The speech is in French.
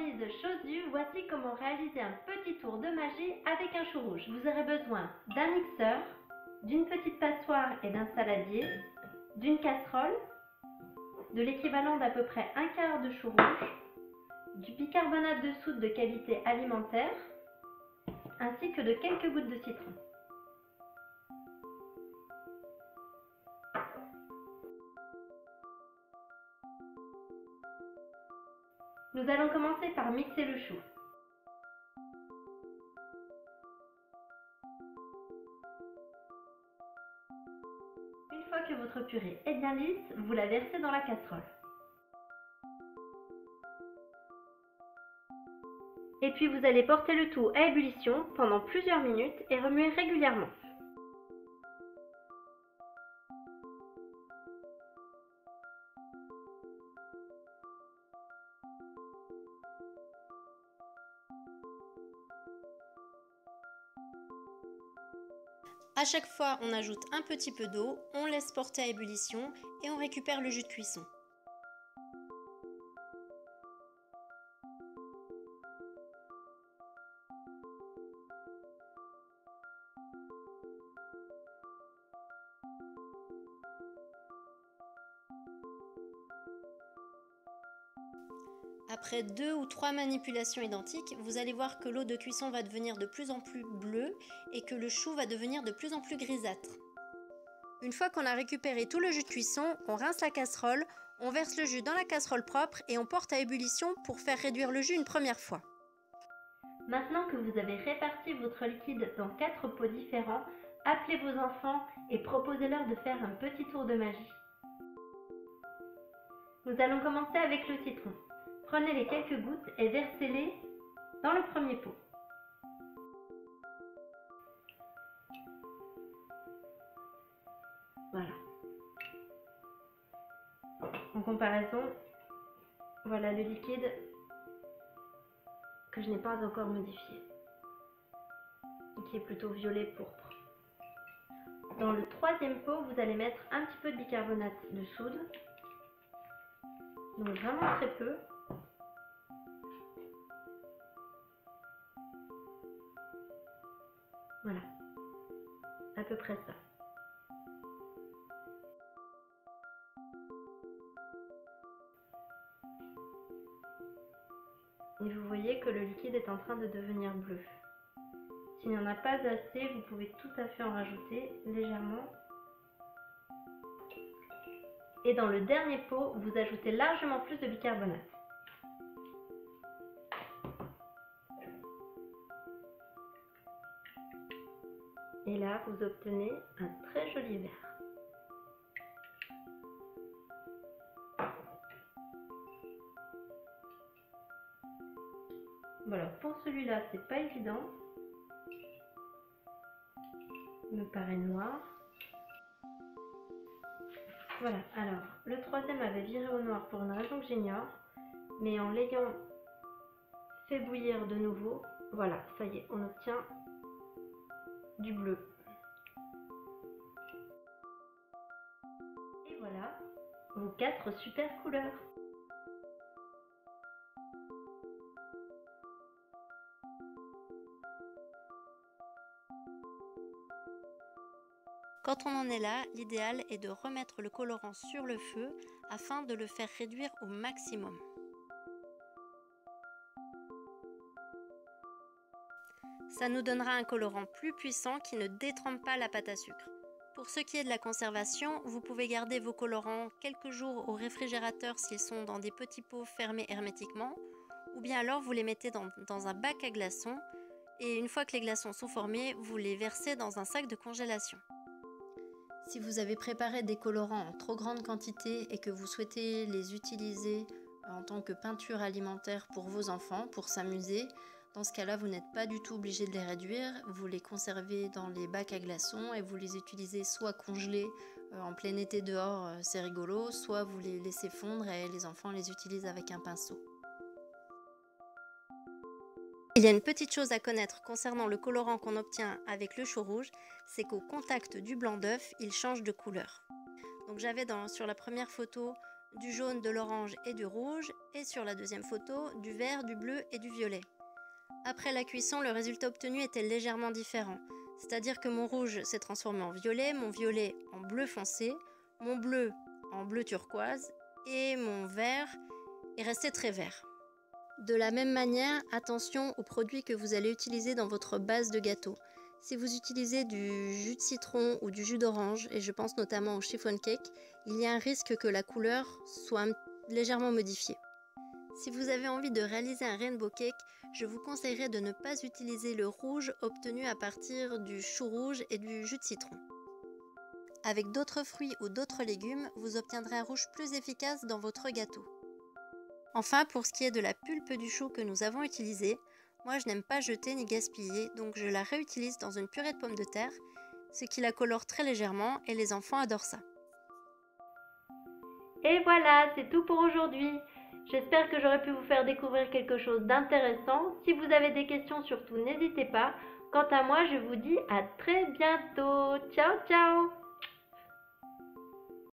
mise, chose due, voici comment réaliser un petit tour de magie avec un chou rouge. Vous aurez besoin d'un mixeur, d'une petite passoire et d'un saladier, d'une casserole, de l'équivalent d'à peu près un quart de chou rouge, du bicarbonate de soude de qualité alimentaire, ainsi que de quelques gouttes de citron. Nous allons commencer par mixer le chou. Une fois que votre purée est bien lisse, vous la versez dans la casserole. Et puis vous allez porter le tout à ébullition pendant plusieurs minutes et remuer régulièrement. À chaque fois, on ajoute un petit peu d'eau, on laisse porter à ébullition et on récupère le jus de cuisson. Après 2 ou 3 manipulations identiques, vous allez voir que l'eau de cuisson va devenir de plus en plus bleue et que le chou va devenir de plus en plus grisâtre. Une fois qu'on a récupéré tout le jus de cuisson, on rince la casserole, on verse le jus dans la casserole propre et on porte à ébullition pour faire réduire le jus une première fois. Maintenant que vous avez réparti votre liquide dans 4 pots différents, appelez vos enfants et proposez-leur de faire un petit tour de magie. Nous allons commencer avec le citron. Prenez les quelques gouttes et versez-les dans le premier pot. Voilà. En comparaison, voilà le liquide que je n'ai pas encore modifié, qui est plutôt violet pourpre. Dans le troisième pot, vous allez mettre un petit peu de bicarbonate de soude, donc vraiment très peu. Voilà, à peu près ça. Et vous voyez que le liquide est en train de devenir bleu. S'il n'y en a pas assez, vous pouvez tout à fait en rajouter légèrement. Et dans le dernier pot, vous ajoutez largement plus de bicarbonate. Et là, vous obtenez un très joli verre. Voilà, pour celui-là, c'est pas évident. Il me paraît noir. Voilà, alors, le troisième avait viré au noir pour une raison que j'ignore. Mais en l'ayant fait bouillir de nouveau, voilà, ça y est, on obtient du bleu. Et voilà, vos 4 super couleurs. Quand on en est là, l'idéal est de remettre le colorant sur le feu afin de le faire réduire au maximum. Ça nous donnera un colorant plus puissant qui ne détrempe pas la pâte à sucre. Pour ce qui est de la conservation, vous pouvez garder vos colorants quelques jours au réfrigérateur s'ils sont dans des petits pots fermés hermétiquement, ou bien alors vous les mettez dans un bac à glaçons et une fois que les glaçons sont formés, vous les versez dans un sac de congélation. Si vous avez préparé des colorants en trop grande quantité et que vous souhaitez les utiliser en tant que peinture alimentaire pour vos enfants, pour s'amuser, dans ce cas-là, vous n'êtes pas du tout obligé de les réduire. Vous les conservez dans les bacs à glaçons et vous les utilisez soit congelés en plein été dehors, c'est rigolo, soit vous les laissez fondre et les enfants les utilisent avec un pinceau. Il y a une petite chose à connaître concernant le colorant qu'on obtient avec le chou rouge, c'est qu'au contact du blanc d'œuf, il change de couleur. Donc j'avais sur la première photo du jaune, de l'orange et du rouge, et sur la deuxième photo, du vert, du bleu et du violet. Après la cuisson, le résultat obtenu était légèrement différent, c'est-à-dire que mon rouge s'est transformé en violet, mon violet en bleu foncé, mon bleu en bleu turquoise et mon vert est resté très vert. De la même manière, attention aux produits que vous allez utiliser dans votre base de gâteau. Si vous utilisez du jus de citron ou du jus d'orange, et je pense notamment au chiffon cake, il y a un risque que la couleur soit légèrement modifiée. Si vous avez envie de réaliser un rainbow cake, je vous conseillerais de ne pas utiliser le rouge obtenu à partir du chou rouge et du jus de citron. Avec d'autres fruits ou d'autres légumes, vous obtiendrez un rouge plus efficace dans votre gâteau. Enfin, pour ce qui est de la pulpe du chou que nous avons utilisée, moi je n'aime pas jeter ni gaspiller, donc je la réutilise dans une purée de pommes de terre, ce qui la colore très légèrement et les enfants adorent ça. Et voilà, c'est tout pour aujourd'hui. J'espère que j'aurai pu vous faire découvrir quelque chose d'intéressant. Si vous avez des questions, surtout n'hésitez pas. Quant à moi, je vous dis à très bientôt. Ciao, ciao!